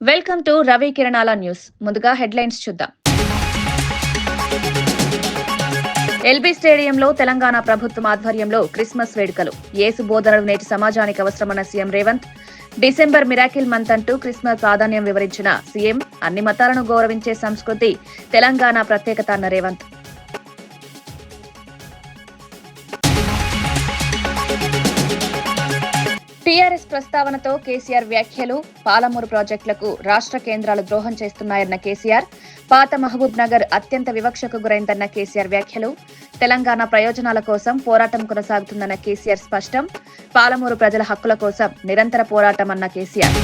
Welcome to Ravi కిరణాల news. ముందుగా headlines చూద్దాం. ఎల్బీ స్టేడియంలో తెలంగాణ ప్రభుత్వం ఆధ్వర్యంలో క్రిస్మస్ వేడుకలు. యేసు బోధనలు నేటి సమాజానికి అవసరమన్న CM Revanth. December miracle month అంటూ క్రిస్మస్ ప్రాధాన్యం వివరించిన సీఎం. అన్ని మతాలను గౌరవించే సంస్కృతి తెలంగాణ ప్రత్యేకత అన్న రేవంత్. టీఆర్ఎస్ ప్రస్తావనతో కేసీఆర్ వ్యాఖ్యలు. పాలమూరు ప్రాజెక్టులకు రాష్ట్ర కేంద్రాలు ద్రోహం చేస్తున్నాయన్న కేసీఆర్. పాత మహబూబ్ నగర్ అత్యంత వివక్షకు గురైందన్న కేసీఆర్ వ్యాఖ్యలు. తెలంగాణ ప్రయోజనాల కోసం పోరాటం కొనసాగుతుందన్న కేసీఆర్ స్పష్టం. పాలమూరు ప్రజల హక్కుల కోసం నిరంతర పోరాటం అన్న కేసీఆర్.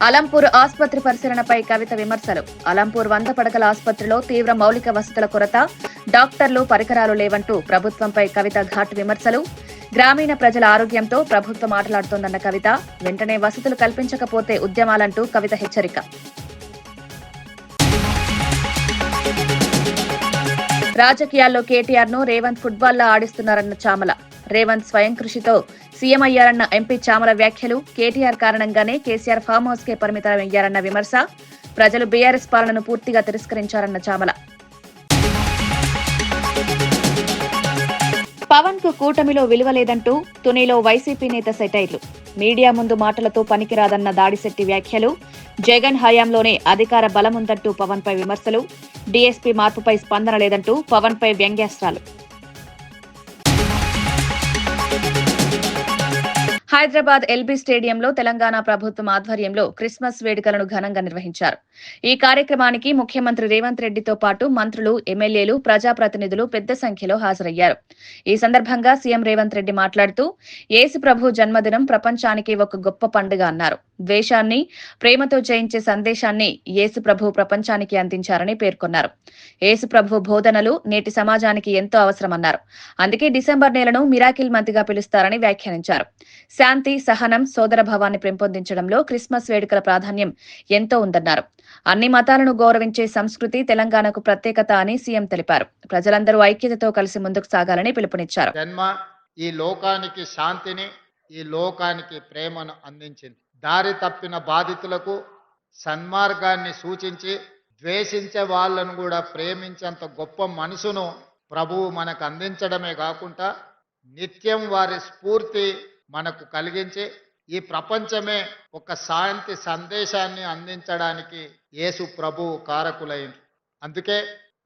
అలంపూర్ ఆసుపత్రి పరిశీలనపై కవిత విమర్శలు. అలంపూర్ 100 పడకల ఆసుపత్రిలో తీవ్ర మౌలిక వసతుల కొరత, డాక్టర్లు, పరికరాలు లేవంటూ ప్రభుత్వంపై కవిత ఘాటు విమర్శలు. గ్రామీణ ప్రజల ఆరోగ్యంతో ప్రభుత్వం ఆటలాడుతోందన్న కవిత. వెంటనే వసతులు కల్పించకపోతే ఉద్యమాలంటూ కవిత హెచ్చరిక. రాజకీయాల్లో కేటీఆర్ ను రేవంత్ ఫుట్బాల్లా ఆడిస్తున్నారన్న చామల. రేవంత్ స్వయం కృషితో సీఎం అయ్యారన్న ఎంపీ చామల వ్యాఖ్యలు. కేటీఆర్ కారణంగానే కేసీఆర్ ఫామ్ హౌస్ కే పరిమితమయ్యారన్న విమర్శ. ప్రజలు బీఆర్ఎస్ పాలనను పూర్తిగా తిరస్కరించారన్న చామల. పవన్ కు కూటమిలో విలువ లేదంటూ తునిలో వైసీపీ నేత సెటైర్లు. మీడియా ముందు మాటలతో పనికిరాదన్న దాడిశెట్టి వ్యాఖ్యలు. జగన్ హయాంలోనే అధికార బలముందంటూ పవన్ పై విమర్శలు. డీఎస్పీ మార్పుపై స్పందన లేదంటూ పవన్ పై వ్యంగ్యాస్త్రాలు. హైదరాబాద్ ఎల్బీ స్టేడియంలో తెలంగాణ ప్రభుత్వం ఆధ్వర్యంలో క్రిస్మస్ వేడుకలను ఘనంగా నిర్వహించారు. ఈ కార్యక్రమానికి ముఖ్యమంత్రి రేవంత్ రెడ్డితో పాటు మంత్రులు, ఎమ్మెల్యేలు, ప్రజాప్రతినిధులు పెద్ద సంఖ్యలో హాజరయ్యారు. ఈ సందర్భంగా సీఎం రేవంత్ రెడ్డి మాట్లాడుతూ యేసు ప్రభు జన్మదినం ప్రపంచానికి ఒక గొప్ప పండుగ అన్నారు. ద్వేషాన్ని ప్రేమతో జయించే సందేశాన్ని యేసు ప్రభు ప్రపంచానికి అందించారని పేర్కొన్నారు. యేసు ప్రభు బోధనలు నేటి సమాజానికి ఎంతో అవసరమన్నారు. అందుకే డిసెంబర్ నెలను మిరాకిల్ మంత్ గా పిలుస్తారని వ్యాఖ్యానించారు. శాంతి, సహనం, సోదరభావాన్ని పెంపొందించడంలో క్రిస్మస్ వేడుకల ప్రాధాన్యం ఎంతో ఉందన్నారు. అన్ని మతాలను గౌరవించే సంస్కృతి తెలంగాణకు ప్రత్యేకత అని సీఎం తెలిపారు. ప్రజలందరూ ఐక్యతతో కలిసి ముందుకు సాగాలని పిలుపునిచ్చారు. జన్మ ఈ లోకానికి శాంతిని, ఈ లోకానికి ప్రేమను అందించింది. దారి తప్పిన బాధితులకు సన్మార్గాన్ని సూచించి ద్వేషించే వాళ్ళను కూడా ప్రేమించేంత గొప్ప మనసును ప్రభువు మనకు అందించడమే కాకుండా నిత్యం వారి స్ఫూర్తి మనకు కలిగించి ఈ ప్రపంచమే ఒక శాంతి సందేశాన్ని అందించడానికి యేసు ప్రభువు కారకులైంది. అందుకే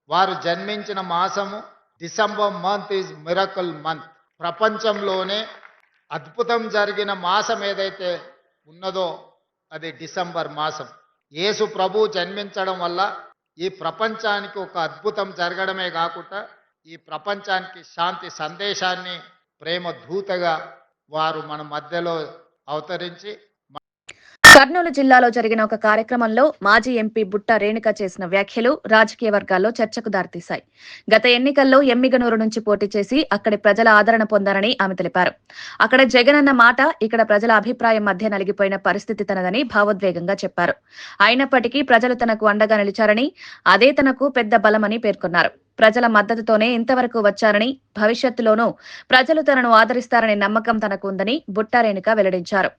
వారు జన్మించిన మాసము December month is miracle month. ప్రపంచంలోనే అద్భుతం జరిగిన మాసం ఏదైతే ఉన్నదో అది డిసెంబర్ మాసం. యేసు ప్రభు జన్మించడం వల్ల ఈ ప్రపంచానికి ఒక అద్భుతం జరగడమే కాకుండా ఈ ప్రపంచానికి శాంతి సందేశాన్ని ప్రేమ దూతగా వారు మన మధ్యలో అవతరించి. కర్నూలు జిల్లాలో జరిగిన ఒక కార్యక్రమంలో మాజీ ఎంపీ బుట్ట రేణుక చేసిన వ్యాఖ్యలు రాజకీయ వర్గాల్లో చర్చకు దారితీశాయి. గత ఎన్నికల్లో ఎమ్మిగనూరు నుంచి పోటీ చేసి అక్కడి ప్రజల ఆదరణ పొందారని ఆమె తెలిపారు. అక్కడ జగన్ అన్న మాట ఇక్కడ ప్రజల అభిప్రాయం మధ్య నలిగిపోయిన పరిస్థితి తనదని భావోద్వేగంగా చెప్పారు. అయినప్పటికీ ప్రజలు తనకు అండగా నిలిచారని, అదే తనకు పెద్ద బలమని పేర్కొన్నారు. ప్రజల మద్దతుతోనే ఇంతవరకు వచ్చారని, భవిష్యత్తులోనూ ప్రజలు తనను ఆదరిస్తారనే నమ్మకం తనకు ఉందని బుట్ట రేణుక వెల్లడించారు.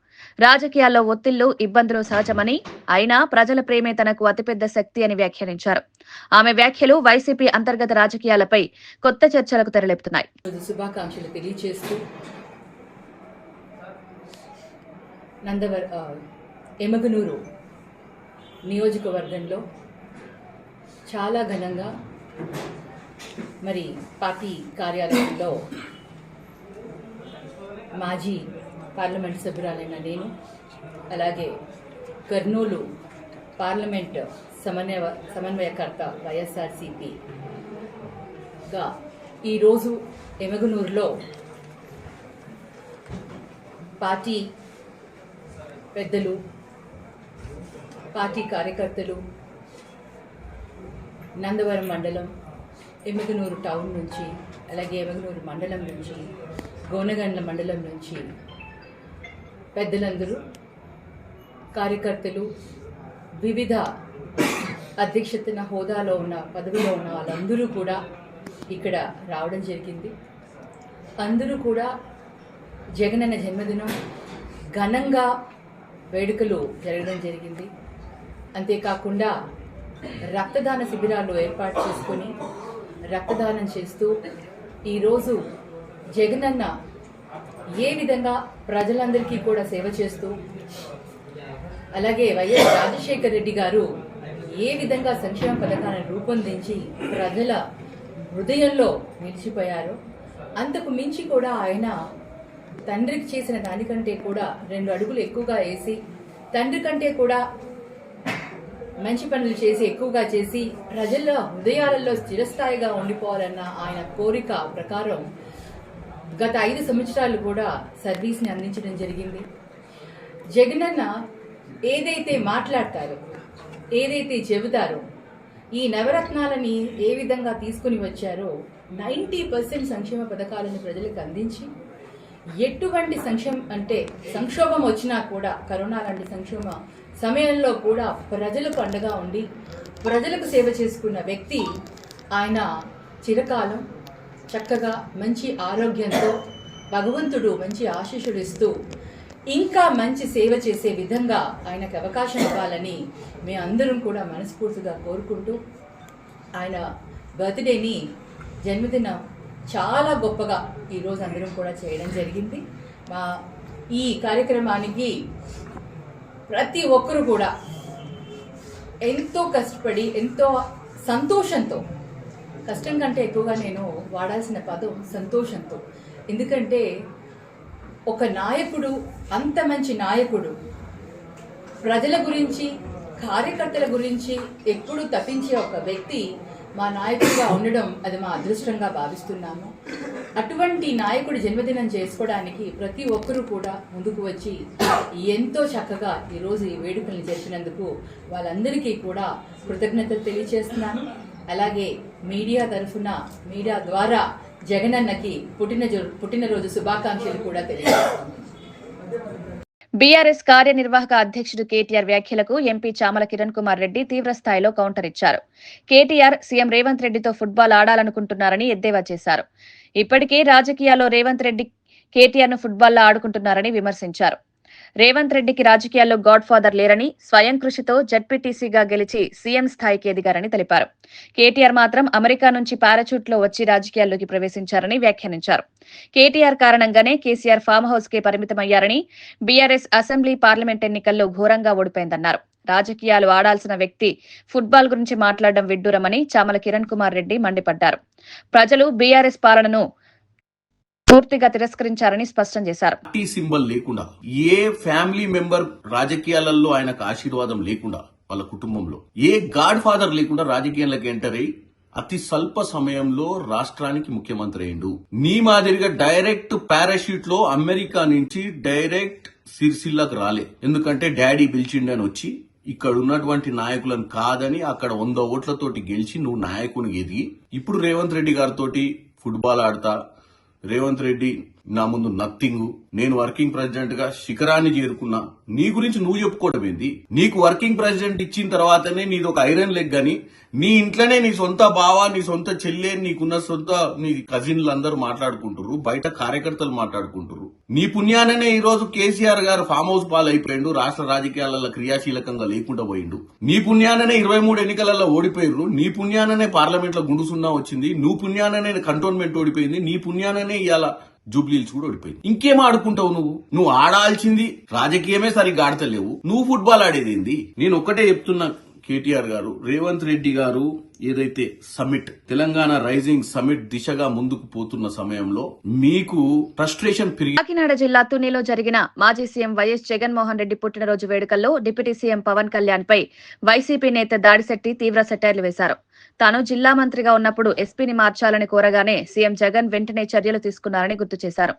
రాజకీయాల్లో ఒత్తిళ్లు, ఇబ్బందులు సహజమని, అయినా ప్రజల ప్రేమే తనకు అతిపెద్ద శక్తి అని వ్యాఖ్యానించారు. ఆమె వ్యాఖ్యలు వైసీపీ అంతర్గత రాజకీయాలపై కొత్త చర్చలకు తెరలేపుతున్నాయి. శుభాకాంక్షలు తెలియజేస్తూ ఎమగనూరు నియోజకవర్గంలో చాలా ఘనంగా మరి పార్టీ కార్యాలయంలో మాజీ పార్లమెంట్ సభ్యురాలైన నేను, అలాగే కర్నూలు పార్లమెంట్ సమన్వయకర్త వైఎస్ఆర్సీపీగా ఈరోజు ఎమగనూరులో పార్టీ పెద్దలు, పార్టీ కార్యకర్తలు నందవరం మండలం, ఎమ్మిగనూరు టౌన్ నుంచి, అలాగే ఎమ్మిగనూరు మండలం నుంచి, గోనగండ్ల మండలం నుంచి పెద్దలందరూ, కార్యకర్తలు, వివిధ అధ్యక్షతన హోదాలో ఉన్న పదవిలో ఉన్న వాళ్ళందరూ కూడా ఇక్కడ రావడం జరిగింది. అందరూ కూడా జగనన్న జన్మదినం ఘనంగా వేడుకలు జరగడం జరిగింది. అంతేకాకుండా రక్తదాన శిబిరాలు ఏర్పాటు చేసుకొని రక్తదానం చేస్తూ ఈరోజు జగనన్న ఏ విధంగా ప్రజలందరికీ కూడా సేవ చేస్తూ, అలాగే వైఎస్ రాజశేఖర రెడ్డి గారు ఏ విధంగా సంక్షేమ పథకాలను రూపొందించి ప్రజల హృదయంలో నిలిచిపోయారో, అంతకు మించి కూడా ఆయన తండ్రికి చేసిన దానికంటే కూడా 2 అడుగులు ఎక్కువగా వేసి, తండ్రి కంటే కూడా మంచి పనులు చేసి ఎక్కువగా చేసి ప్రజల హృదయాలలో చిరస్థాయిగా ఉండిపోవాలన్న ఆయన కోరిక ప్రకారం గత 5 సంవత్సరాలు కూడా సర్వీస్ని అందించడం జరిగింది. జగనన్న ఏదైతే మాట్లాడతారో, ఏదైతే చెబుతారో, ఈ నవరత్నాలని ఏ విధంగా తీసుకుని వచ్చారో 90% సంక్షేమ పథకాలను ప్రజలకు అందించి, ఎటువంటి సంక్షోభం వచ్చినా కూడా, కరోనా లాంటి సంక్షోభ సమయంలో కూడా ప్రజలకు అండగా ఉండి ప్రజలకు సేవ చేసుకున్న వ్యక్తి ఆయన. చిరకాలం చక్కగా మంచి ఆరోగ్యంతో భగవంతుడు మంచి ఆశీస్సులు ఇస్తూ ఇంకా మంచి సేవ చేసే విధంగా ఆయనకు అవకాశం ఇవ్వాలని మేము అందరం కూడా మనస్ఫూర్తిగా కోరుకుంటూ, ఆయన బర్త్డేని జన్మదినం చాలా గొప్పగా ఈరోజు అందరం కూడా చేయడం జరిగింది. మా ఈ కార్యక్రమానికి ప్రతి ఒక్కరు కూడా ఎంతో కష్టపడి, ఎంతో సంతోషంతో, కష్టం కంటే ఎక్కువగా నేను వాడాల్సిన పదం సంతోషంతో, ఎందుకంటే ఒక నాయకుడు, అంత మంచి నాయకుడు, ప్రజల గురించి, కార్యకర్తల గురించి ఎప్పుడూ తప్పించే ఒక వ్యక్తి మా నాయకుడిగా ఉండడం అది మా అదృష్టంగా భావిస్తున్నాము. అటువంటి నాయకుడి జన్మదినం చేసుకోవడానికి ప్రతి ఒక్కరూ కూడా ముందుకు వచ్చి ఎంతో చక్కగా ఈరోజు ఈ వేడుకల్ని జరిపినందుకు వాళ్ళందరికీ కూడా కృతజ్ఞతలు తెలియజేస్తున్నాను. అలాగే మీడియా తరఫున, మీడియా ద్వారా జగనన్నకి పుట్టినరోజు శుభాకాంక్షలు కూడా తెలియజేస్తున్నాను. బీఆర్ఎస్ కార్యనిర్వాహక అధ్యక్షుడు కేటీఆర్ వ్యాఖ్యలకు ఎంపీ చామల కిరణ్ కుమార్ రెడ్డి తీవ్ర స్థాయిలో కౌంటర్ ఇచ్చారు. కేటీఆర్ సీఎం రేవంత్ రెడ్డితో ఫుట్బాల్ ఆడాలనుకుంటున్నారని ఎద్దేవా చేశారు. ఇప్పటికే రాజకీయాల్లో రేవంత్ రెడ్డి కేటీఆర్ ను ఫుట్బాల్లో ఆడుకుంటున్నారని విమర్శించారు. రేవంత్ రెడ్డికి రాజకీయాల్లో గాడ్ ఫాదర్ లేరని, స్వయం కృషితో జడ్పీటీసీగా గెలిచి సీఎం స్థాయికి ఎదిగారని తెలిపారు. కేటీఆర్ మాత్రం అమెరికా నుంచి పారాచూట్లో వచ్చి రాజకీయాల్లోకి ప్రవేశించారని వ్యాఖ్యానించారు. కేటీఆర్ కారణంగానే కేసీఆర్ ఫామ్ హౌస్ కే పరిమితమయ్యారని, బీఆర్ఎస్ అసెంబ్లీ, పార్లమెంట్ ఎన్నికల్లో ఘోరంగా ఓడిపోయిందన్నారు. రాజకీయాలు ఆడాల్సిన వ్యక్తి ఫుట్బాల్ గురించి మాట్లాడడం విడ్డూరమని చామల కిరణ్ కుమార్ రెడ్డి మండిపడ్డారు. ప్రజలు బీఆర్ఎస్ పాలనను పూర్తిగా తిరస్కరించారని స్పష్టం చేశారు. పార్టీ సింబల్ లేకుండా, ఏ ఫ్యామిలీ మెంబర్ రాజకీయాలలో ఆయనకు ఆశీర్వాదం లేకుండా, వాళ్ళ కుటుంబంలో ఏ గాడ్ ఫాదర్ లేకుండా రాజకీయాలకు ఎంటర్ అయ్యి అతి స్వల్ప సమయంలో రాష్ట్రానికి ముఖ్యమంత్రి అయిండు. నీ మాదిరిగా డైరెక్ట్ పారాషూట్ లో అమెరికా నుంచి డైరెక్ట్ సిరిసిల్లకు రాలే. ఎందుకంటే డాడీ పిలిచిండని వచ్చి ఇక్కడ ఉన్నటువంటి నాయకులను కాదని అక్కడ 100 ఓట్లతోటి గెలిచి నువ్వు నాయకుని ఎదిగి ఇప్పుడు రేవంత్ రెడ్డి గారితో ఫుట్బాల్ ఆడతా, రేవంత్ రెడ్డి నా ముందు నథింగ్, నేను వర్కింగ్ ప్రెసిడెంట్ గా శిఖరాన్ని చేరుకున్నా, నీ గురించి నువ్వు చెప్పుకోవడం ఏంది? నీకు వర్కింగ్ ప్రెసిడెంట్ ఇచ్చిన తర్వాతనే నీది ఒక ఐరన్ లెగ్ అని నీ ఇంట్లోనే నీ సొంత బావ, నీ సొంత చెల్లె, నీకున్న సొంత నీ కజిన్లు అందరూ మాట్లాడుకుంటారు, బయట కార్యకర్తలు మాట్లాడుకుంటారు. నీ పుణ్యాననే ఈ రోజు కేసీఆర్ గారు ఫామ్ హౌస్ పాలైపోయిండు, రాష్ట్ర రాజకీయాలలో క్రియాశీలకంగా లేకుండా పోయిండు. నీ పుణ్యాననే 23 ఎన్నికలలో ఓడిపోయారు, నీ పుణ్యాననే పార్లమెంట్ లో గుండు సున్నా వచ్చింది, నీ పుణ్యాననే కంటోన్మెంట్ ఓడిపోయింది, నీ పుణ్యాననే ఇవాళ జూబ్లీల్స్ కూడా ఓడిపోయింది. ఇంకేం ఆడుకుంటావు నువ్వు ఆడాల్సింది రాజకీయమే సరిగ్గా ఆడతలేవు, నువ్వు ఫుట్బాల్ ఆడేది ఏంది? నేను ఒక్కటే చెప్తున్నా కేటీఆర్ గారు, రేవంత్ రెడ్డి గారు ఏదైతే సమిట్, తెలంగాణ రైజింగ్ సమిట్ దిశగా ముందుకు పోతున్న సమయంలో మీకు ఫ్రస్ట్రేషన్ పెరిగి కాకినాడ జిల్లా తునిలో జరిగిన మాజీ సీఎం వైఎస్ జగన్మోహన్ రెడ్డి పుట్టినరోజు వేడుకల్లో డిప్యూటీ సీఎం పవన్ కళ్యాణ్ పై వైసీపీ నేత దాడిశెట్టి తీవ్ర సెటైర్లు వేశారు. తాను జిల్లా మంత్రిగా ఉన్నప్పుడు ఎస్పీని మార్చాలని కోరగానే సీఎం జగన్ వెంటనే చర్యలు తీసుకున్నారని గుర్తు చేశారు.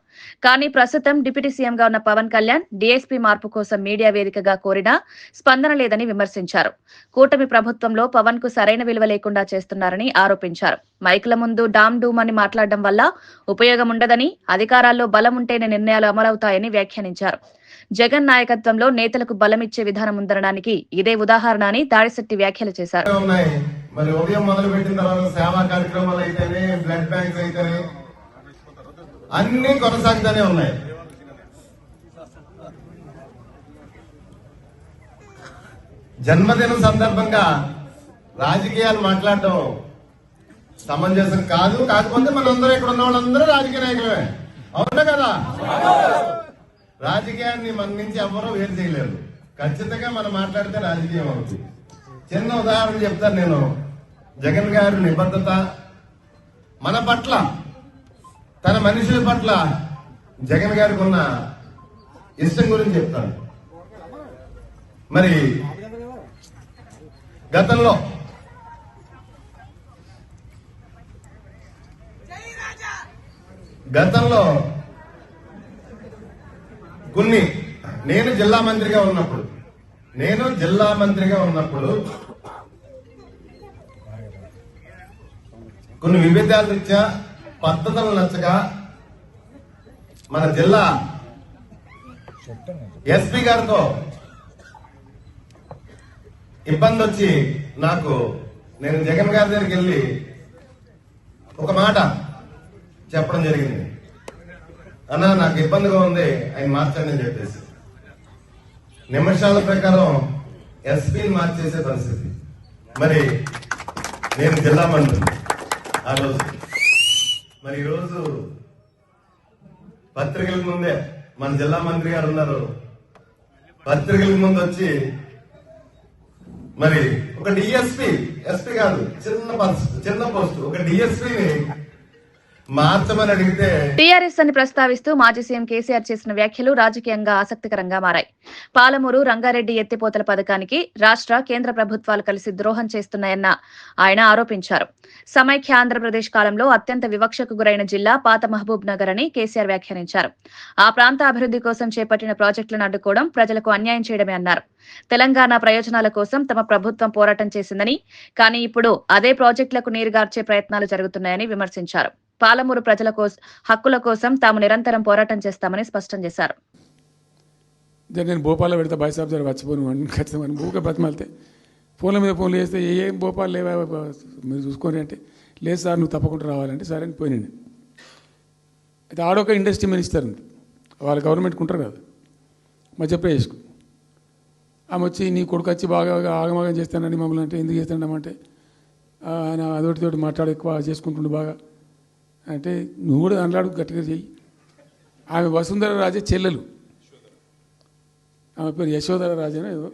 కానీ ప్రస్తుతం డిప్యూటీ సీఎంగా ఉన్న పవన్ కళ్యాణ్ డీఎస్పీ మార్పు కోసం మీడియా వేదికగా కోరినా స్పందన లేదని విమర్శించారు. కూటమి ప్రభుత్వంలో పవన్ కు సరైన విలువ లేకుండా చేస్తున్నారని ఆరోపించారు. మైకుల ముందు డామ్ డూమ్ అని మాట్లాడడం వల్ల ఉపయోగం ఉండదని, అధికారాల్లో బలం ఉంటేనే నిర్ణయాలు అమలవుతాయని వ్యాఖ్యానించారు. జగన్ నాయకత్వంలో నేతలకు బలమిచ్చే విధానం ఉందనడానికి ఇదే ఉదాహరణ అని దాడిశెట్టి వ్యాఖ్యలు చేశారు. మరి ఉదయం మొదలు పెట్టిన తర్వాత సేవా కార్యక్రమాలు అయితేనే, బ్లడ్ బ్యాంక్ అయితేనే అన్ని కొనసాగుతూనే ఉన్నాయి. జన్మదినం సందర్భంగా రాజకీయాలు మాట్లాడటం సమంజసం కాదు. కాకపోతే మనందరూ ఇక్కడ ఉన్న వాళ్ళందరూ రాజకీయ నాయకులే, అవునా కదా? రాజకీయాన్ని మన నుంచి ఎవరూ వేరు చేయలేరు. ఖచ్చితంగా మనం మాట్లాడితే రాజకీయం అవుతుంది. చిన్న ఉదాహరణ చెప్తాను నేను. జగన్ గారి నిబద్ధత, మన పట్ల, తన మనుషుల పట్ల జగన్ గారికి ఉన్న ఇష్టం గురించి చెప్తాను. మరి గతంలో కొన్ని నేను జిల్లా మంత్రిగా ఉన్నప్పుడు కొన్ని విభేదాల రీత్యా పద్ధతులు నచ్చక మన జిల్లా ఎస్పీ గారితో ఇబ్బంది వచ్చి నేను జగన్ గారి దగ్గరికి వెళ్ళి ఒక మాట చెప్పడం జరిగింది. అన్నా, నాకు ఇబ్బందిగా ఉంది, ఆయన మార్చండి అని చెప్పేసి నిమిషాల ప్రకారం ఎస్పీని మార్చేసే పరిస్థితి. మరి నేను జిల్లా మంత్రి ఆ రోజు. మరి ఈరోజు పత్రికల ముందే మన జిల్లా మంత్రి గారు ఉన్నారు, పత్రికల ముందు వచ్చి మరి ఒక డిఎస్పీ, ఎస్పీ కాదు, చిన్న పోస్ట్, ఒక డిఎస్పీని మార్చమని అడిగితే టీఆర్ఎస్ అని ప్రస్తావిస్తూ మాజీ సీఎం కేసీఆర్ చేసిన వ్యాఖ్యలు రాజకీయంగా ఆసక్తికరంగా మారాయి. పాలమూరు రంగారెడ్డి ఎత్తిపోతల పథకానికి రాష్ట్ర కేంద్ర ప్రభుత్వాలు కలిసి ద్రోహం చేస్తున్నాయన్న ఆయన ఆరోపించారు. సమైక్య ఆంధ్రప్రదేశ్ కాలంలో అత్యంత వివక్షకు గురైన జిల్లా పాత మహబూబ్ నగర్ అని కేసీఆర్ వ్యాఖ్యానించారు. ఆ ప్రాంత అభివృద్ధి కోసం చేపట్టిన ప్రాజెక్టులను అడ్డుకోవడం ప్రజలకు అన్యాయం చేయడమే అన్నారు. తెలంగాణ ప్రయోజనాల కోసం తమ ప్రభుత్వం పోరాటం చేసిందని, కానీ ఇప్పుడు అదే ప్రాజెక్టులకు నీరుగార్చే ప్రయత్నాలు జరుగుతున్నాయని విమర్శించారు. పాలమూరు ప్రజల హక్కుల కోసం తాము నిరంతరం పోరాటం చేస్తామని స్పష్టం చేశారు. నేను భోపాల్లో పెడితే బాయ్సాబ్ జర వచ్చిపోను ఖచ్చితంగా ఊకే బతిమాలితే ఫోన్ల మీద ఫోన్లు చేస్తే ఏం భోపాల్ లేవా మీరు చూసుకొని అంటే, లేదు సార్ నువ్వు తప్పకుండా రావాలంటే సరే అని పోయినండి. అయితే ఆడొక ఇండస్ట్రీ మినిస్టర్ ఉంది, వాళ్ళ గవర్నమెంట్కి ఉంటారు కదా మధ్యప్రదేశ్కు. ఆమె వచ్చి నీ కొడుకు వచ్చి బాగా ఆగమాగం చేస్తానని మమ్మల్ని అంటే ఎందుకు చేస్తాడమంటే ఆయన అదొకటితోటి మాట్లాడి ఎక్కువ చేసుకుంటుండే బాగా అంటే, నువ్వు కూడా దాంట్లో గట్టిగా చెయ్యి. ఆమె వసుంధర రాజే చెల్లెలు, ఆమె పేరు యశోధర రాజేనా ఏదో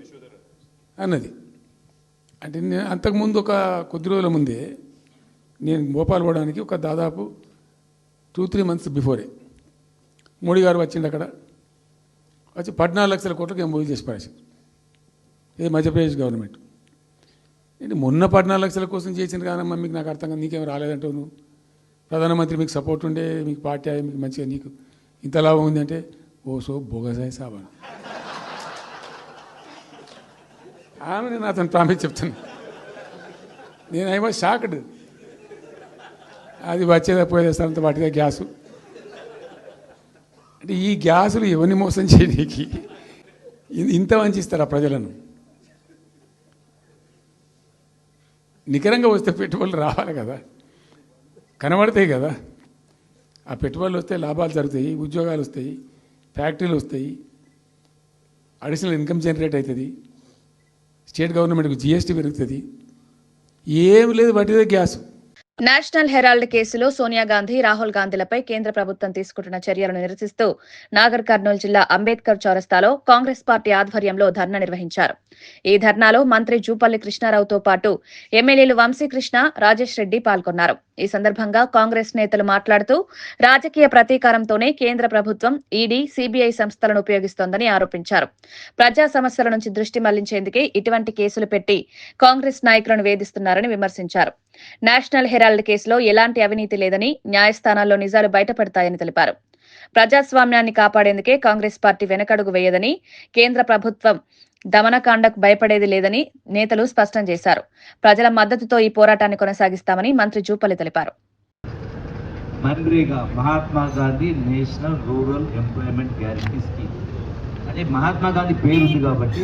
అన్నది. అంటే నేను అంతకుముందు ఒక కొద్ది రోజుల ముందే నేను భోపాల్ పోవడానికి ఒక దాదాపు 2-3 months బిఫోరే మోడీ గారు వచ్చిండు. అక్కడ వచ్చి 14 లక్షల కోట్లకు ఎంఓయూ చేసి పడేసింది. ఇది మధ్యప్రదేశ్ గవర్నమెంట్. ఏంటి మొన్న 14 లక్షల కోసం చేసింది కానమ్మా, మీకు నాకు అర్థం కాదు, నీకేం రాలేదంటావు నువ్వు. ప్రధానమంత్రి మీకు సపోర్ట్ ఉండే, మీకు పార్టీ అయ్యి మీకు మంచిగా నీకు ఇంత లాభం ఉంది అంటే ఓ సో బోగసాయి సాబా. ఆమె నేను అతను ప్రామిస్ చెప్తాను, నేను ఐ వాజ్ షాక్డ్. అది వచ్చేదా పోయేదేస్తానంత వాటిదే గ్యాసు. అంటే ఈ గ్యాసులు ఎవరిని మోసం చేయడానికి ఇంత వంచిస్తారా ప్రజలను? నికరంగా వస్తే పెట్టుబడులు రావాలి కదా, కనబడతాయి కదా. ఆ పెట్టుబడులు వస్తే లాభాలు జరుగుతాయి, ఉద్యోగాలు వస్తాయి, ఫ్యాక్టరీలు వస్తాయి, అడిషనల్ ఇన్కమ్ జనరేట్ అవుతుంది, స్టేట్ గవర్నమెంట్కు జీఎస్టీ పెరుగుతుంది. ఏం లేదు, వాటిదే గ్యాస్. నేషనల్ హెరాల్డ్ కేసులో సోనియా గాంధీ, రాహుల్ గాంధీలపై కేంద్ర ప్రభుత్వం తీసుకుంటున్న చర్యలను నిరసిస్తూ నాగర్ కర్నూలు జిల్లా అంబేద్కర్ చౌరస్తాలో కాంగ్రెస్ పార్టీ ఆధ్వర్యంలో ధర్నా నిర్వహించారు. ఈ ధర్నాలో మంత్రి జూపల్లి కృష్ణారావుతో పాటు ఎమ్మెల్యేలు వంశీకృష్ణ, రాజేష్ రెడ్డి పాల్గొన్నారు. ఈ సందర్భంగా కాంగ్రెస్ నేతలు మాట్లాడుతూ రాజకీయ ప్రతీకారంతోనే కేంద్ర ప్రభుత్వం ఈడీ, సిబిఐ సంస్థలను ఉపయోగిస్తోందని ఆరోపించారు. ప్రజా సమస్యల నుంచి దృష్టి మళ్లించేందుకే ఇటువంటి కేసులు పెట్టి కాంగ్రెస్ నాయకులను వేధిస్తున్నారని విమర్శించారు. నేషనల్ హెరాల్డ్ కేసులో ఎలాంటి అవినీతి లేదని, న్యాయస్థానాల్లో నిజాలు బయటపడతాయని తెలిపారు. ప్రజాస్వామ్యాన్ని కాపాడేందుకే కాంగ్రెస్ పార్టీ వెనకడుగు వేయదని, కేంద్ర ప్రభుత్వం దమనకాండకు భయపడేది లేదని నేతలు స్పష్టం చేశారు. ప్రజల మద్దతుతో ఈ పోరాటాన్ని కొనసాగిస్తామని మంత్రి జూపల్లి తెలిపారు. MNREGA Mahatma Gandhi national rural employment guarantee scheme అంటే మహాత్మా గాంధీ పేరు ఉంది కాబట్టి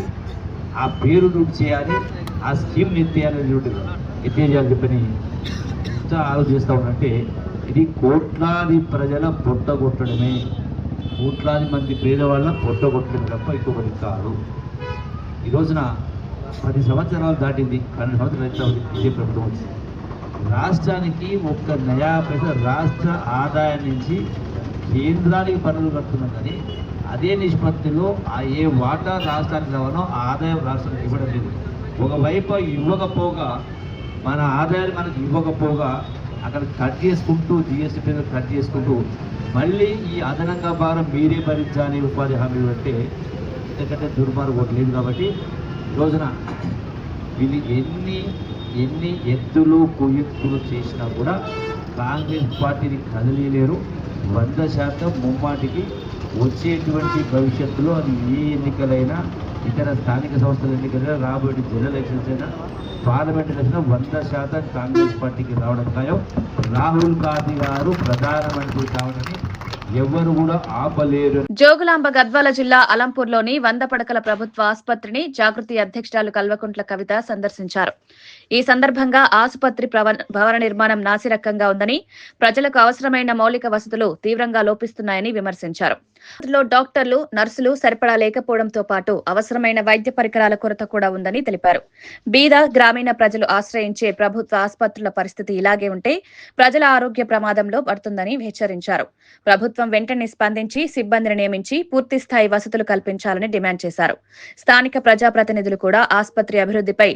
ఆ పేరు రూట్ చేయాలి, ఆ స్కీమ్ ఎత్తేయాలని చెప్పని ఆలోచిస్తూ ఉన్నట్టే ఇది కోట్లాది ప్రజల పొట్ట కొట్టడమే, కోట్లాది మంది పేదవాళ్ళ పొట్ట కొట్టడమే తప్ప ఇంకొకటి కాదు. ఈ రోజున 10 సంవత్సరాలు దాటింది, 12 సంవత్సరాలు అయితే ఇదే ప్రభుత్వం వచ్చింది. రాష్ట్రానికి ఒక్క నయా పైసా రాష్ట్ర ఆదాయం నుంచి కేంద్రానికి పన్నులు కడుతున్నాం, కానీ అదే నిష్పత్తిలో ఏ వాటా రాష్ట్రానికి రావాలో ఆ ఆదాయం రాష్ట్రానికి ఇవ్వడం లేదు. ఒకవైపు ఇవ్వకపోగా, మన ఆదాయాన్ని మనకు ఇవ్వకపోగా అక్కడ కట్ చేసుకుంటూ, జిఎస్టీ పేరు కట్ చేసుకుంటూ మళ్ళీ ఈ అదనంగా భారం మీరే భరించాలి ఉపాధి హామీలు అంటే ఎందుకంటే దుర్మార్గం లేదు. కాబట్టి ఈ రోజున వీళ్ళు ఎన్ని ఎత్తులు కుయుక్తులు చేసినా కూడా కాంగ్రెస్ పార్టీని కదలియలేరు. 100% ముమ్మాటికి వచ్చేటువంటి భవిష్యత్తులో అది ఏ ఎన్నికలైనా, ఇతర స్థానిక సంస్థల ఎన్నికలైనా, రాబోయే జనరల్ ఎలక్షన్స్ అయినా, పార్లమెంట్ ఎలక్షన్ 100% కాంగ్రెస్ పార్టీకి రావడం ఖాయం. రాహుల్ గాంధీ గారు ప్రధానమంత్రి కావడని ఎవరు కూడా ఆపలేరు. జోగులాంబ గద్వాల జిల్లా అలంపూర్లోని 100 పడకల ప్రభుత్వ ఆసుపత్రిని జాగృతి అధ్యక్షురాలు కల్వకుంట్ల కవిత సందర్శించారు. ఈ సందర్భంగా ఆసుపత్రి భవన నిర్మాణం నాసిరకంగా ఉందని, ప్రజలకు అవసరమైన మౌలిక వసతులు తీవ్రంగా లోపిస్తున్నాయని విమర్శించారు. లో డాక్టర్లు, నర్సులు సరిపడా లేకపోవడంతో పాటు అవసరమైన వైద్య పరికరాల కొరత కూడా ఉందని తెలిపారు. బీద గ్రామీణ ప్రజలు ఆశ్రయించే ప్రభుత్వ ఆసుపత్రుల పరిస్థితి ఇలాగే ఉంటే ప్రజల ఆరోగ్య ప్రమాదంలో పడుతుందని హెచ్చరించారు. ప్రభుత్వం వెంటనే స్పందించి సిబ్బందిని నియమించి పూర్తిస్థాయి వసతులు కల్పించాలని డిమాండ్ చేశారు. స్థానిక ప్రజాప్రతినిధులు కూడా ఆసుపత్రి అభివృద్ధిపై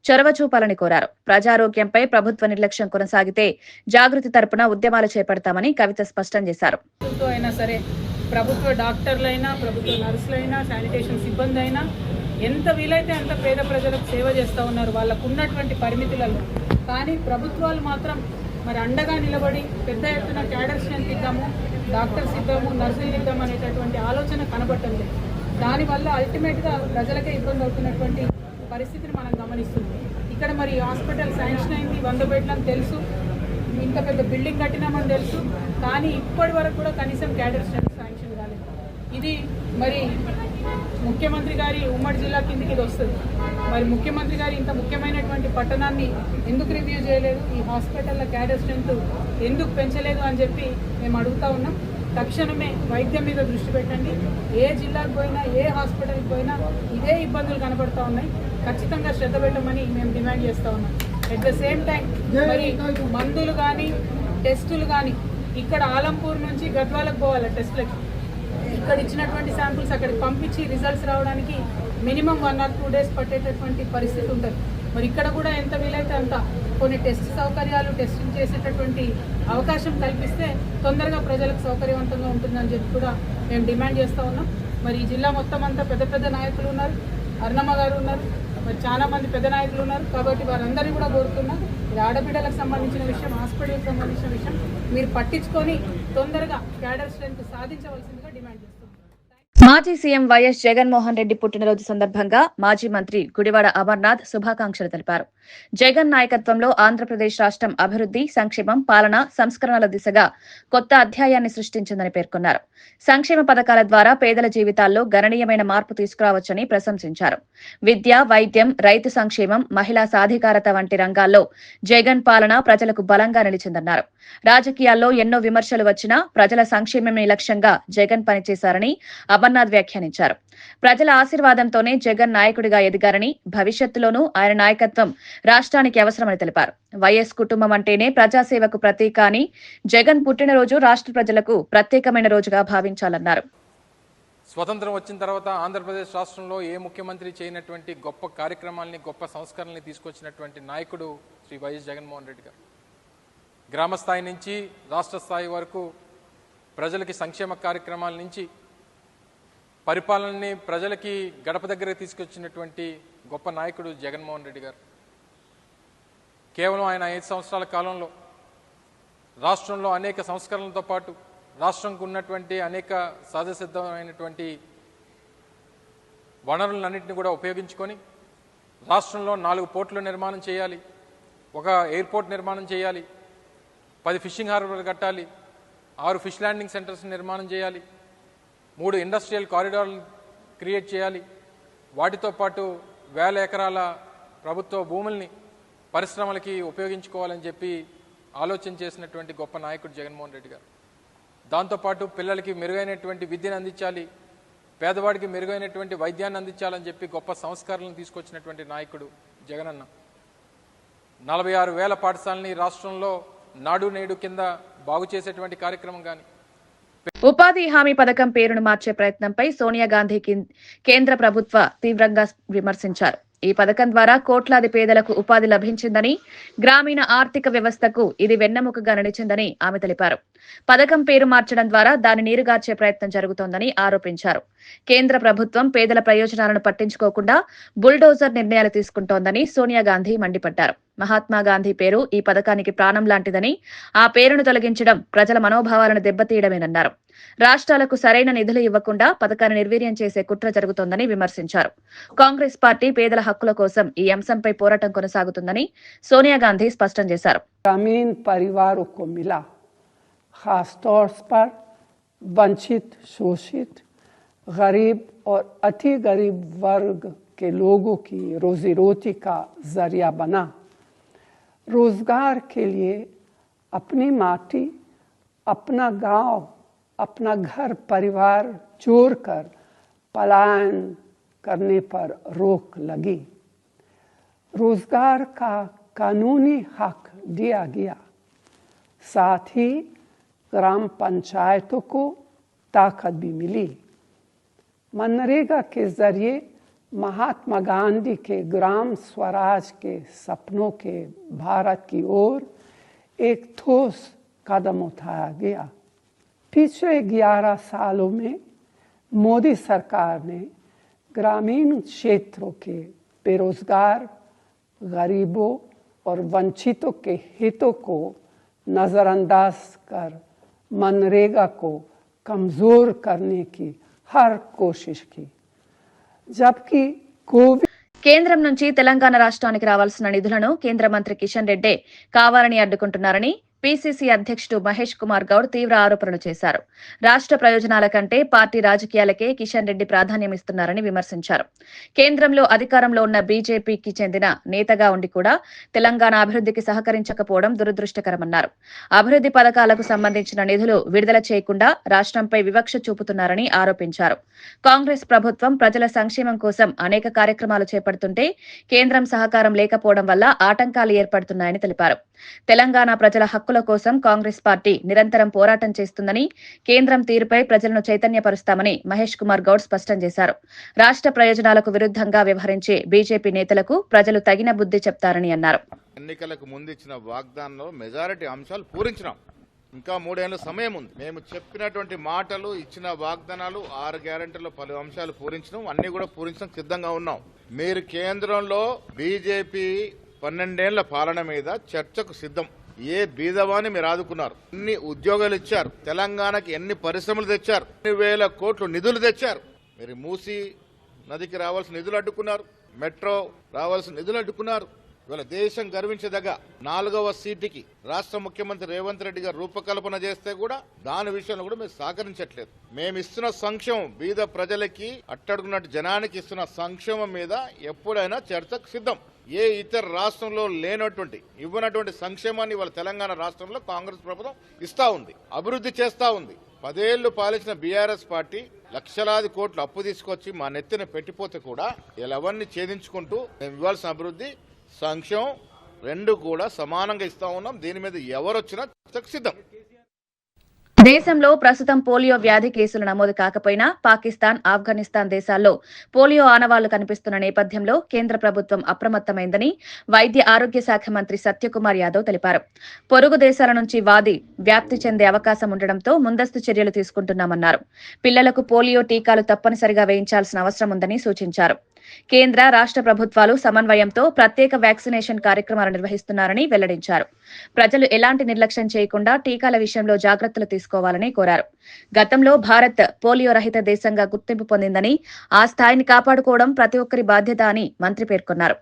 చొరవ చూపాలని కోరారు. ప్రజారోగ్యంపై ప్రభుత్వ నిర్లక్ష్యం కొనసాగితే జాగృతి తరపున ఉద్యమాలు చేపడతామని కవిత స్పష్టం చేశారు. ప్రభుత్వ డాక్టర్లైనా, ప్రభుత్వ నర్సులైనా, శానిటేషన్ సిబ్బంది అయినా ఎంత వీలైతే అంత పేద ప్రజలకు సేవ చేస్తూ ఉన్నారు వాళ్ళకు ఉన్నటువంటి పరిమితులలో. కానీ ప్రభుత్వాలు మాత్రం మరి అండగా నిలబడి పెద్ద ఎత్తున క్యాడర్ స్ట్రెంత్ ఇద్దాము, డాక్టర్స్ ఇద్దాము, నర్సులు ఇద్దాము అనేటటువంటి ఆలోచన కనబట్టలేదు. దానివల్ల అల్టిమేట్గా ప్రజలకే ఇబ్బంది అవుతున్నటువంటి పరిస్థితిని మనం గమనిస్తున్నాం. ఇక్కడ మరి హాస్పిటల్ శాంక్షన్ అయింది, 100 బెడ్లని తెలుసు, ఇంత పెద్ద బిల్డింగ్ కట్టినామని తెలుసు, కానీ ఇప్పటి వరకు కూడా కనీసం క్యాడర్ స్ట్రెంత్ శాంక్షన్ కాలేదు. ఇది మరి ముఖ్యమంత్రి గారి ఉమ్మడి జిల్లా కిందికి ఇది వస్తుంది. మరి ముఖ్యమంత్రి గారు ఇంత ముఖ్యమైనటువంటి పట్టణాన్ని ఎందుకు రివ్యూ చేయలేదు, ఈ హాస్పిటల్ల క్యాడర్ స్ట్రెంత్ ఎందుకు పెంచలేదు అని చెప్పి మేము అడుగుతా ఉన్నాం. తక్షణమే వైద్యం మీద దృష్టి పెట్టండి. ఏ జిల్లాకు పోయినా, ఏ హాస్పిటల్కి పోయినా ఇదే ఇబ్బందులు కనబడుతూ ఉన్నాయి. ఖచ్చితంగా శ్రద్ధ పెట్టమని మేము డిమాండ్ చేస్తూ ఉన్నాం. అట్ ద సేమ్ టైం మరి మందులు కానీ, టెస్టులు కానీ ఇక్కడ ఆలంపూర్ నుంచి గద్వాలకు పోవాలి టెస్టులకి. ఇక్కడ ఇచ్చినటువంటి శాంపుల్స్ అక్కడికి పంపించి రిజల్ట్స్ రావడానికి మినిమం 1 or 2 days పట్టేటటువంటి పరిస్థితి ఉంటుంది. మరి ఇక్కడ కూడా ఎంత వీలైతే అంత కొన్ని టెస్ట్ సౌకర్యాలు, టెస్టింగ్ చేసేటటువంటి అవకాశం కల్పిస్తే తొందరగా ప్రజలకు సౌకర్యవంతంగా ఉంటుందని చెప్పి కూడా మేము డిమాండ్ చేస్తూ ఉన్నాం. మరి ఈ జిల్లా మొత్తం అంతా పెద్ద పెద్ద నాయకులు ఉన్నారు, అరుణమ్మ గారు ఉన్నారు, మరి చాలా మంది పెద్ద నాయకులు ఉన్నారు. కాబట్టి వారందరినీ కూడా కోరుతున్నాం, ఇది ఆడబిడ్డలకు సంబంధించిన విషయం, హాస్పిటల్కి సంబంధించిన విషయం మీరు పట్టించుకొని తొందరగా క్యాడర్ స్ట్రెంత్ సాధించవలసిందిగా డిమాండ్ చేస్తున్నాం. మాజీ సీఎం వైఎస్ జగన్మోహన్ రెడ్డి పుట్టినరోజు సందర్భంగా మాజీ మంత్రి గుడివాడ అమర్నాథ్ శుభాకాంక్షలు తెలిపారు. జగన్ నాయకత్వంలో ఆంధ్రప్రదేశ్ రాష్ట్రం అభివృద్ధి, సంక్షేమం, పాలన, సంస్కరణల దిశగా కొత్త అధ్యాయాన్ని సృష్టించిందని పేర్కొన్నారు. సంక్షేమ పథకాల ద్వారా పేదల జీవితాల్లో గణనీయమైన మార్పు తీసుకురావచ్చని ప్రశంసించారు. విద్య, వైద్యం, రైతు సంక్షేమం, మహిళా సాధికారత వంటి రంగాల్లో జగన్ పాలన ప్రజలకు బలంగా నిలిచిందన్నారు. రాజకీయాల్లో ఎన్నో విమర్శలు వచ్చినా ప్రజల సంక్షేమమే లక్ష్యంగా జగన్ పనిచేశారని అమర్నాథ్ వ్యాఖ్యానించారు. ప్రజల ఆశీర్వాదంతోనే జగన్ నాయకుడిగా ఎదిగారని, భవిష్యత్తులోనూ ఆయన నాయకత్వం రాష్ట్రానికి అవసరమని తెలిపారు. వైఎస్ కుటుంబం అంటేనే ప్రజాసేవకు ప్రతీక అని, జగన్ పుట్టినరోజు రాష్ట్ర ప్రజలకు ప్రత్యేకమైన రోజుగా భావించాలన్నారు. స్వతంత్రం వచ్చిన తర్వాత ఆంధ్రప్రదేశ్ రాష్ట్రంలో ఏ ముఖ్యమంత్రి చేయనటువంటి గొప్ప కార్యక్రమాలని, గొప్ప సంస్కరణల్ని తీసుకొచ్చినటువంటి నాయకుడు శ్రీ వైఎస్ జగన్మోహన్ రెడ్డి గారు. గ్రామ స్థాయి నుంచి రాష్ట్ర స్థాయి వరకు ప్రజలకి సంక్షేమ కార్యక్రమాల నుంచి పరిపాలనని ప్రజలకి గడప దగ్గరకు తీసుకొచ్చినటువంటి గొప్ప నాయకుడు జగన్మోహన్ రెడ్డి గారు. కేవలం ఆయన 5 సంవత్సరాల కాలంలో రాష్ట్రంలో అనేక సంస్కరణలతో పాటు రాష్ట్రంకు ఉన్నటువంటి అనేక సహజసిద్ధమైనటువంటి వనరులన్నింటినీ కూడా ఉపయోగించుకొని రాష్ట్రంలో 4 పోర్టులు నిర్మాణం చేయాలి, ఒక ఎయిర్పోర్ట్ నిర్మాణం చేయాలి, 10 ఫిషింగ్ హార్బర్లు కట్టాలి, 6 ఫిష్ ల్యాండింగ్ సెంటర్స్ నిర్మాణం చేయాలి, 3 ఇండస్ట్రియల్ కారిడార్లు క్రియేట్ చేయాలి, వాటితో పాటు 1000 ఎకరాల ప్రభుత్వ భూముల్ని పరిశ్రమలకి ఉపయోగించుకోవాలని చెప్పి ఆలోచన చేసినటువంటి గొప్ప నాయకుడు జగన్మోహన్ రెడ్డి గారు. దాంతోపాటు పిల్లలకి మెరుగైనటువంటి విద్యను అందించాలి, పేదవాడికి మెరుగైనటువంటి వైద్యాన్ని అందించాలని చెప్పి గొప్ప సంస్కరణలు తీసుకొచ్చినటువంటి నాయకుడు జగనన్న. 46,000 పాఠశాలని రాష్ట్రంలో నాడు నేడు కింద బాగు చేసేటువంటి కార్యక్రమం కానీ, ఉపాధి హామీ పథకం పేరును మార్చే ప్రయత్నంపై సోనియా గాంధీ కేంద్ర ప్రభుత్వ తీవ్రంగా విమర్శించారు. ఈ పథకం ద్వారా కోట్లాది పేదలకు ఉపాధి లభించిందని, గ్రామీణ ఆర్థిక వ్యవస్థకు ఇది వెన్నెముకగా నిలిచిందని ఆమె తెలిపారు. పథకం పేరు మార్చడం ద్వారా దాని నీరుగార్చే ప్రయత్నం జరుగుతోందని ఆరోపించారు. కేంద్ర ప్రభుత్వం పేదల ప్రయోజనాలను పట్టించుకోకుండా బుల్డోజర్ నిర్ణయాలు తీసుకుంటోందని సోనియా గాంధీ మండిపడ్డారు. మహాత్మా గాంధీ పేరు ఈ పథకానికి ప్రాణం లాంటిదని, ఆ పేరును తొలగించడం ప్రజల మనోభావాలను దెబ్బతీయడమేనన్నారు. రాష్ట్రాలకు సరైన నిధులు ఇవ్వకుండా పథకాన్ని నిర్వీర్యం చేసే కుట్ర జరుగుతోందని విమర్శించారు. కాంగ్రెస్ పార్టీ పేదల హక్కుల కోసం ఈ అంశంపై పోరాటం కొనసాగుతుందని సోనియా గాంధీ స్పష్టం చేశారు. ग्रामीण परिवारों को मिला, खासतौर पर वंचित, शोषित, गरीब और अति गरीब वर्ग के लोगों की रोजी रोटी का जरिया बना। रोजगार के लिए अपनी माटी, अपना गांव, अपना घर परिवार छोड़कर पलायन करने पर रोक लगी। रोजगार का कानूनी हक दिया गया, साथ ही ग्राम पंचायतों को ताकत भी मिली। मनरेगा के जरिए महात्मा गांधी के ग्राम स्वराज के सपनों के भारत की ओर एक ठोस कदम उठाया गया। पिछले 11 सालों में मोदी सरकार ने ग्रामीण क्षेत्रों के बेरोजगार, गरीबों और वंचितों के हितों को नजरअंदाज कर मनरेगा को कमजोर करने की हर कोशिश की, जबकि कोविड కేంద్రం నుంచి తెలంగాణ రాష్ట్రానికి రావాల్సిన నిధులను కేంద్ర మంత్రి కిషన్ రెడ్డి కావాలని అడ్డుకుంటున్నారని పీసీసీ అధ్యక్షుడు మహేష్ కుమార్ గౌడ్ తీవ్ర ఆరోపణలు చేశారు. రాష్ట్ర ప్రయోజనాల కంటే పార్టీ రాజకీయాలకే కిషన్ రెడ్డి ప్రాధాన్యమిస్తున్నారని విమర్శించారు. కేంద్రంలో అధికారంలో ఉన్న బీజేపీకి చెందిన నేతగా ఉండి కూడా తెలంగాణ అభివృద్ధికి సహకరించకపోవడం దురదృష్టకరమన్నారు. అభివృద్ధి పథకాలకు సంబంధించిన నిధులు విడుదల చేయకుండా రాష్ట్రంపై వివక్ష చూపుతున్నారని ఆరోపించారు. కాంగ్రెస్ ప్రభుత్వం ప్రజల సంక్షేమం కోసం అనేక కార్యక్రమాలు చేపడుతుంటే కేంద్రం సహకారం లేకపోవడం వల్ల ఆటంకాలు ఏర్పడుతున్నాయని తెలిపారు. తెలంగాణ ప్రజల హక్కుల కోసం కాంగ్రెస్ పార్టీ నిరంతరం పోరాటం చేస్తుందని, కేంద్రం తీరుపై ప్రజలను చైతన్యపరుస్తామని మహేష్ కుమార్ గౌడ్ స్పష్టం చేశారు. రాష్ట్ర ప్రయోజనాలకు విరుద్ధంగా వ్యవహరించే బీజేపీ నేతలకు ప్రజలు తగిన బుద్ధి చెప్తారని అన్నారు. ఎన్నికలకు ముందు ఇచ్చిన వాగ్దానంలో మెజారిటీ అంశాలు పూరించినాం. ఇంకా 3 ఏళ్ల సమయం ఉంది. మేము చెప్పినటువంటి మాటలు, ఇచ్చిన వాగ్దానాలు, 6 గ్యారెంటీలో పలు అంశాలు పూరించినాం. అన్ని కూడా పూరించడం సిద్ధంగా ఉన్నాం. మీరు కేంద్రంలో బీజేపీ 12 ఏళ్ల పాలన మీద చర్చకు సిద్ధం. ఏ బీదవాన్ని మీరు ఆదుకున్నారు, ఎన్ని ఉద్యోగాలు ఇచ్చారు, తెలంగాణకి ఎన్ని పరిశ్రమలు తెచ్చారు, 1,000 కోట్లు నిధులు తెచ్చారు. మీరు మూసీ నదికి రావాల్సిన నిధులు అడ్డుకున్నారు, మెట్రో రావాల్సిన నిధులు అడ్డుకున్నారు. ఇవాళ దేశం గర్వించదగ్గ 4వ సీటుకి రాష్ట్ర ముఖ్యమంత్రి రేవంత్ రెడ్డి గారు రూపకల్పన చేస్తే కూడా దాని విషయంలో కూడా మీరు సహకరించట్లేదు. మేము ఇస్తున్న సంక్షేమం, బీద ప్రజలకి, అట్టడుగున్నట్టు జనానికి ఇస్తున్న సంక్షేమం మీద ఎప్పుడైనా చర్చకు సిద్ధం. ఏ ఇతర రాష్ట్రంలో లేనటువంటి, ఇవ్వనటువంటి సంక్షేమాన్ని ఇవాళ తెలంగాణ రాష్ట్రంలో కాంగ్రెస్ ప్రభుత్వం ఇస్తా ఉంది, అభివృద్ధి చేస్తా ఉంది. 10 ఏళ్లు పాలించిన బీఆర్ఎస్ పార్టీ లక్షలాది కోట్లు అప్పు తీసుకొచ్చి మా నెత్తిన పెట్టిపోతే కూడా ఎవరిని ఛేదించుకుంటూ మేము ఇవ్వాల్సిన అభివృద్ధి, సంక్షేమం రెండు కూడా సమానంగా ఇస్తా ఉన్నాం. దీని మీద ఎవరొచ్చినా సిద్ధం. దేశంలో ప్రస్తుతం పోలియో వ్యాధి కేసులు నమోదు కాకపోయినా పాకిస్తాన్, ఆఫ్ఘనిస్తాన్ దేశాల్లో పోలియో ఆనవాళ్లు కనిపిస్తున్న నేపథ్యంలో కేంద్ర ప్రభుత్వం అప్రమత్తమైందని వైద్య ఆరోగ్య శాఖ మంత్రి సత్యకుమార్ యాదవ్ తెలిపారు. పొరుగు దేశాల నుంచి వ్యాప్తి చెందే అవకాశం ఉండడంతో ముందస్తు చర్యలు తీసుకుంటున్నామన్నారు. పిల్లలకు పోలియో టీకాలు తప్పనిసరిగా వేయించాల్సిన అవసరం ఉందని సూచించారు. కేంద్ర, రాష్ట్ర ప్రభుత్వాలు సమన్వయంతో ప్రత్యేక వ్యాక్సినేషన్ కార్యక్రమాలు నిర్వహిస్తున్నారని వెల్లడించారు. ప్రజలు ఎలాంటి నిర్లక్ష్యం చేయకుండా టీకాల విషయంలో జాగ్రత్తలు తీసుకోవాలని కోరారు. గతంలో భారత్ పోలియో రహిత దేశంగా గుర్తింపు పొందిందని, ఆ స్థాయిని కాపాడుకోవడం ప్రతి ఒక్కరి బాధ్యత అని మంత్రి పేర్కొన్నారు.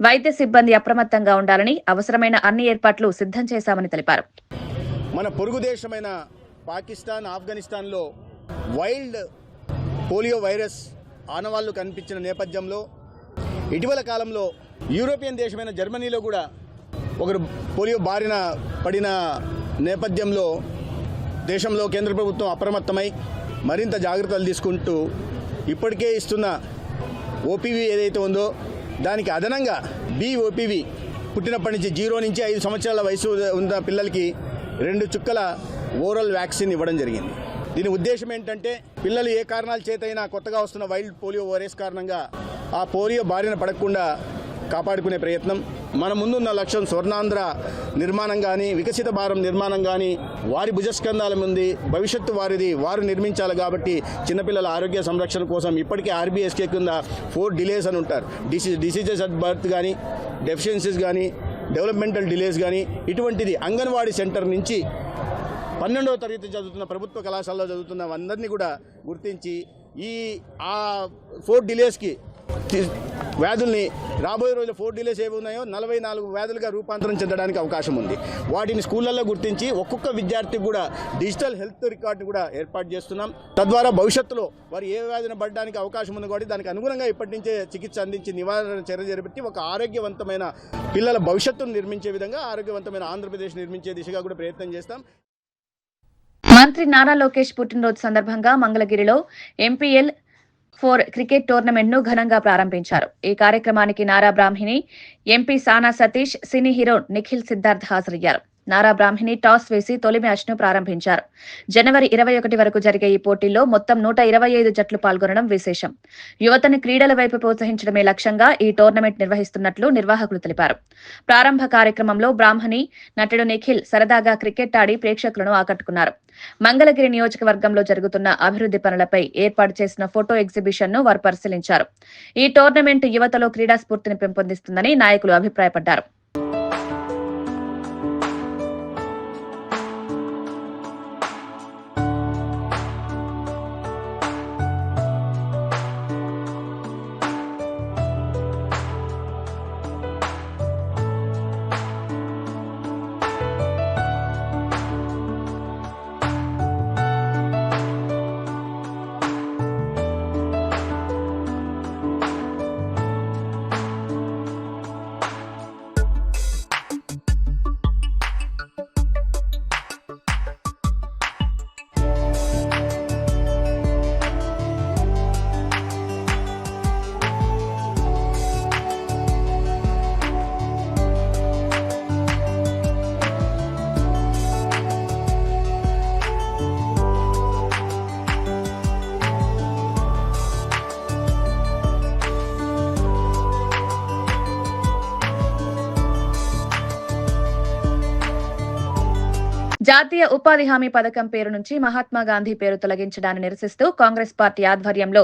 వైద్య సిబ్బంది అప్రమత్తంగా ఉండాలని, అవసరమైన అన్ని ఏర్పాట్లు సిద్ధం చేశామని తెలిపారు. మన పొరుగు దేశమైన పాకిస్తాన్, ఆఫ్ఘనిస్తాన్లో వైల్డ్ పోలియో వైరస్ ఆనవాళ్లు కనిపించిన నేపథ్యంలో ఇటీవల కాలంలో యూరోపియన్ దేశమైన జర్మనీలో కూడా ఒకరు పోలియో బారిన పడిన నేపథ్యంలో దేశంలో కేంద్ర ప్రభుత్వం అప్రమత్తమై మరింత జాగ్రత్తలు తీసుకుంటూ ఇప్పటికే ఇస్తున్న ఓపీవీ ఏదైతే ఉందో దానికి అదనంగా ఓపీవీ పుట్టినప్పటి నుంచి 0 నుంచి 5 సంవత్సరాల వయసు ఉన్న పిల్లలకి 2 చుక్కల ఓరల్ వ్యాక్సిన్ ఇవ్వడం జరిగింది. దీని ఉద్దేశం ఏంటంటే పిల్లలు ఏ కారణాల చేతైనా కొత్తగా వస్తున్న వైల్డ్ పోలియో వైరస్ కారణంగా ఆ పోలియో బారిన పడకుండా కాపాడుకునే ప్రయత్నం. మన ముందున్న లక్ష్యం స్వర్ణాంధ్ర నిర్మాణం కానీ వికసిత భారతం నిర్మాణం కానీ వారి భుజస్కంధాల ముందు భవిష్యత్తు వారు నిర్మించాలి. కాబట్టి చిన్నపిల్లల ఆరోగ్య సంరక్షణ కోసం ఇప్పటికే ఆర్బీఎస్కే కింద 4 డిలేస్ అని ఉంటారు. డిసీజెస్ అట్ బర్త్ కానీ, డెఫిషియన్సీస్ కానీ, డెవలప్మెంటల్ డిలేస్ కానీ, ఇటువంటిది అంగన్వాడీ సెంటర్ నుంచి 12వ తరగతి చదువుతున్న ప్రభుత్వ కళాశాలలో చదువుతున్న అందరినీ కూడా గుర్తించి ఆ 4 డిలేస్కి వ్యాధుల్ని రాబోయే రోజుల్లో 4 డిలేస్ ఏవి ఉన్నాయో 44 వ్యాధులుగా రూపాంతరం చెందడానికి అవకాశం ఉంది. వాటిని స్కూళ్ళల్లో గుర్తించి ఒక్కొక్క విద్యార్థికి కూడా డిజిటల్ హెల్త్ రికార్డు కూడా ఏర్పాటు చేస్తున్నాం. తద్వారా భవిష్యత్తులో వారు ఏ వ్యాధిని పడడానికి అవకాశం ఉంది కాబట్టి దానికి అనుగుణంగా ఇప్పటి నుంచే చికిత్స అందించి నివారణ చర్య చేపట్టి ఒక ఆరోగ్యవంతమైన పిల్లల భవిష్యత్తును నిర్మించే విధంగా ఆరోగ్యవంతమైన ఆంధ్రప్రదేశ్ నిర్మించే దిశగా కూడా ప్రయత్నం చేస్తాం. మంత్రి నారా లోకేష్ పుట్టినరోజు సందర్భంగా మంగళగిరిలో ఎంపీఎల్ 4 క్రికెట్ టోర్నమెంట్ ను ఘనంగా ప్రారంభించారు. ఈ కార్యక్రమానికి నారా బ్రాహ్మణి, ఎంపీ సానా సతీష్, సినీ హీరో నిఖిల్ సిద్ధార్థ్ హాజరయ్యారు. నారా బ్రాహ్మణి టాస్ వేసి తొలి మ్యాచ్ ను ప్రారంభించారు. జనవరి 21 వరకు జరిగే ఈ పోటీల్లో మొత్తం 125 జట్లు పాల్గొనడం విశేషం. యువతను క్రీడల వైపు ప్రోత్సహించడమే లక్ష్యంగా ఈ టోర్నమెంట్ నిర్వహిస్తున్నట్లు నిర్వాహకులు తెలిపారు. ప్రారంభ కార్యక్రమంలో బ్రాహ్మణి, నటుడు నిఖిల్ సరదాగా క్రికెట్ ఆడి ప్రేక్షకులను ఆకట్టుకున్నారు. మంగళగిరి నియోజకవర్గంలో జరుగుతున్న అభివృద్ధి పనులపై ఏర్పాటు చేసిన ఫోటో ఎగ్జిబిషన్ ను వారు పరిశీలించారు. ఈ టోర్నమెంట్ యువతలో క్రీడా స్ఫూర్తిని పెంపొందిస్తుందని నాయకులు అభిప్రాయపడ్డారు. జాతీయ ఉపాధి హామీ పథకం పేరు నుంచి మహాత్మా గాంధీ పేరు తొలగించడాన్ని నిరసిస్తూ కాంగ్రెస్ పార్టీ ఆధ్వర్యంలో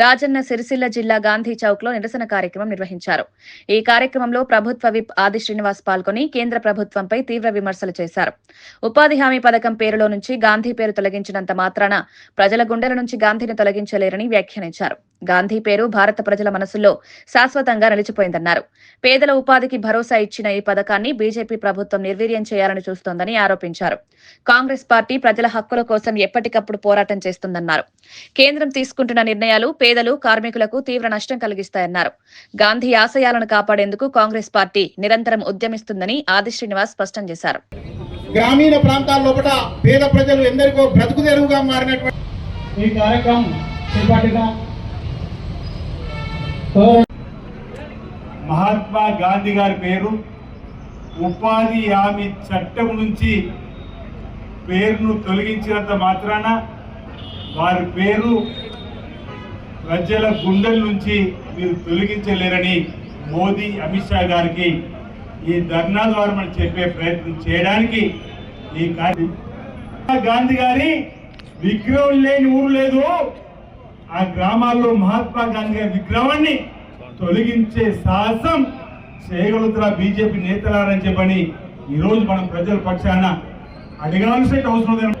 రాజన్న సిరిసిల్ల జిల్లా గాంధీ చౌక్ లో నిరసన కార్యక్రమం నిర్వహించారు. ఈ కార్యక్రమంలో ప్రభుత్వ విప్ ఆది శ్రీనివాస్ పాల్గొని కేంద్ర ప్రభుత్వంపై తీవ్ర విమర్శలు చేశారు. ఉపాధి హామీ పథకం పేరులో నుంచి గాంధీ పేరు తొలగించినంత మాత్రాన ప్రజల గుండెల నుంచి గాంధీని తొలగించలేరని వ్యాఖ్యానించారు. గాంధీ పేరు భారత ప్రజల మనసుల్లో శాశ్వతంగా నిలిచిపోయిందన్నారు. పేదల ఉపాధికి భరోసా ఇచ్చిన ఈ పథకాన్ని బీజేపీ ప్రభుత్వం నిర్వీర్యం చేయాలని చూస్తోందని ఆరోపించారు. కాంగ్రెస్ పార్టీ ప్రజల హక్కుల కోసం ఎప్పటికప్పుడు పోరాటం చేస్తుందన్నారు. కేంద్రం తీసుకుంటున్న నిర్ణయాలు పేదలు, కార్మికులకు తీవ్ర నష్టం కలిగిస్తాయన్నారు. గాంధీ ఆశయాలను కాపాడేందుకు కాంగ్రెస్ పార్టీ నిరంతరం ఉద్యమిస్తుందని ఆది శ్రీనివాస్ స్పష్టం చేశారు. గ్రామీణ ప్రాంతాల్లో పేద ప్రజలు ఎందరికో బ్రతుకు తెరువుగా మారినటువంటి ఈ కార్యక్రమం చేపట్టిన మహాత్మా గాంధీ గారి పేరు ఉపాధి హామీ చట్టం నుంచి పేరును తొలగించినంత మాత్రాన వారి పేరు ప్రజల గుండెల నుంచి మీరు తొలగించలేరని మోదీ, అమిత్ షా గారికి ఈ ధర్నా ద్వారా మనం చెప్పే ప్రయత్నం చేయడానికి ఈ గాంధీ గారి విగ్రహం లేని ఊరు లేదు. ఆ గ్రామాల్లో మహాత్మా గాంధీ గారి విగ్రహాన్ని తొలగించే సాహసం చేయగలుగుతున్న బీజేపీ నేతలారని చెప్పని ఈరోజు మనం ప్రజల పక్షాన అడగాల్సిన అవసరం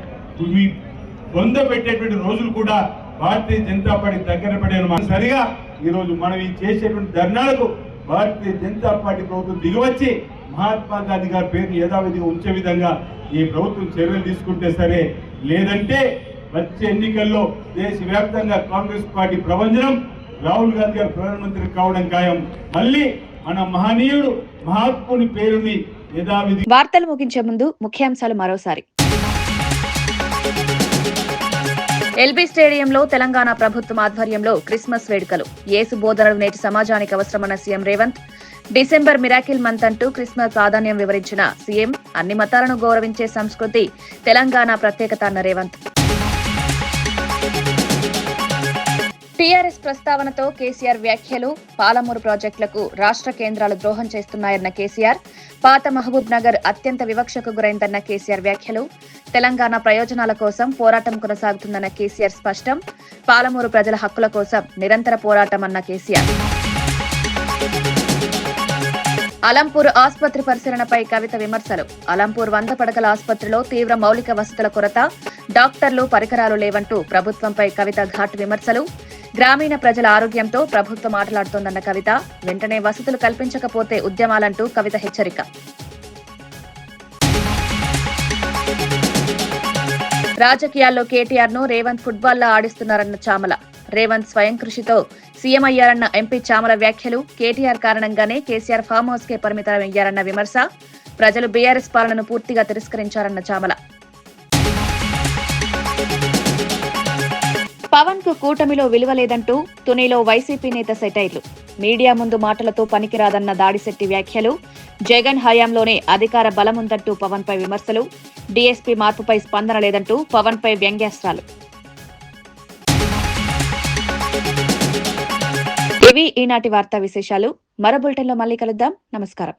పొందబెట్టేటువంటి రోజులు కూడా భారతీయ జనతా పార్టీ దగ్గర పడే సరిగా ఈరోజు మనం ఈ చేసేటువంటి ధర్నాలకు భారతీయ జనతా పార్టీ ప్రభుత్వం దిగివచ్చి మహాత్మా గాంధీ గారి పేరుని యథావిధిగా ఉంచే విధంగా ఈ ప్రభుత్వం చర్యలు తీసుకుంటే సరే, లేదంటే వచ్చే ఎన్నికల్లో దేశవ్యాప్తంగా కాంగ్రెస్ పార్టీ ప్రభంజనం, రాహుల్ గాంధీ గారు ప్రధానమంత్రి కావడం ఖాయం. మళ్ళీ మన మహనీయుడు మహాత్ముని పేరుని యథావిధి. వార్తలు ముగించే ముందు ముఖ్యాంశాలు మరోసారి. ఎల్బీ స్టేడియంలో తెలంగాణ ప్రభుత్వం ఆధ్వర్యంలో క్రిస్మస్ వేడుకలు. యేసు బోధనలు నేటి సమాజానికి అవసరమన్న CM Revanth. December miracle month అంటూ క్రిస్మస్ ప్రాధాన్యం వివరించిన సీఎం. అన్ని మతాలను గౌరవించే సంస్కృతి తెలంగాణ ప్రత్యేకత అన్న రేవంత్. టీఆర్ఎస్ ప్రస్తావనతో కేసీఆర్ వ్యాఖ్యలు. పాలమూరు ప్రాజెక్టులకు రాష్ట్ర కేంద్రాలు ద్రోహం చేస్తున్నాయన్న కేసీఆర్. పాత మహబూబ్ నగర్ అత్యంత వివక్షకు గురైందన్న కేసీఆర్ వ్యాఖ్యలు. తెలంగాణ ప్రయోజనాల కోసం పోరాటం కొనసాగుతుందన్న కేసీఆర్ స్పష్టం. పాలమూరు ప్రజల హక్కుల కోసం నిరంతర పోరాటం అన్న కేసీఆర్. అలంపూర్ ఆసుపత్రి పరిశీలనపై కవిత విమర్శలు. అలంపూర్ 100 పడకల ఆసుపత్రిలో తీవ్ర మౌలిక వసతుల కొరత, డాక్టర్లు, పరికరాలు లేవంటూ ప్రభుత్వంపై కవిత ఘాటు విమర్శలు. గ్రామీణ ప్రజల ఆరోగ్యంతో ప్రభుత్వం మాట్లాడుతోందన్న కవిత. వెంటనే వసతులు కల్పించకపోతే ఉద్యమాలంటూ కవిత హెచ్చరిక. రాజకీయాల్లో కేటీఆర్ ను రేవంత్ ఫుట్బాల్లా ఆడిస్తున్నారన్న చామల. రేవంత్ స్వయం కృషితో సీఎం అయ్యారన్న ఎంపీ చామల వ్యాఖ్యలు. కేటీఆర్ కారణంగానే కేసీఆర్ ఫామ్ హౌస్ కే పరిమితమయ్యారన్న విమర్శ. ప్రజలు బీఆర్ఎస్ పాలనను పూర్తిగా తిరస్కరించారన్న చామల. పవన్ కు కూటమిలో విలువ లేదంటూ తునిలో వైసీపీ నేత సెటైర్లు. మీడియా ముందు మాటలతో పనికిరాదన్న దాడిశెట్టి వ్యాఖ్యలు. జగన్ హయాంలోనే అధికార బలముందంటూ పవన్ పై విమర్శలు. డీఎస్పీ మార్పుపై స్పందన లేదంటూ పవన్ పై వ్యంగ్యాస్త్రాలు. ఇవి ఈనాటి వార్తా విశేషాలు. మరో బులెటిన్లో మళ్ళీ కలుద్దాం. నమస్కారం.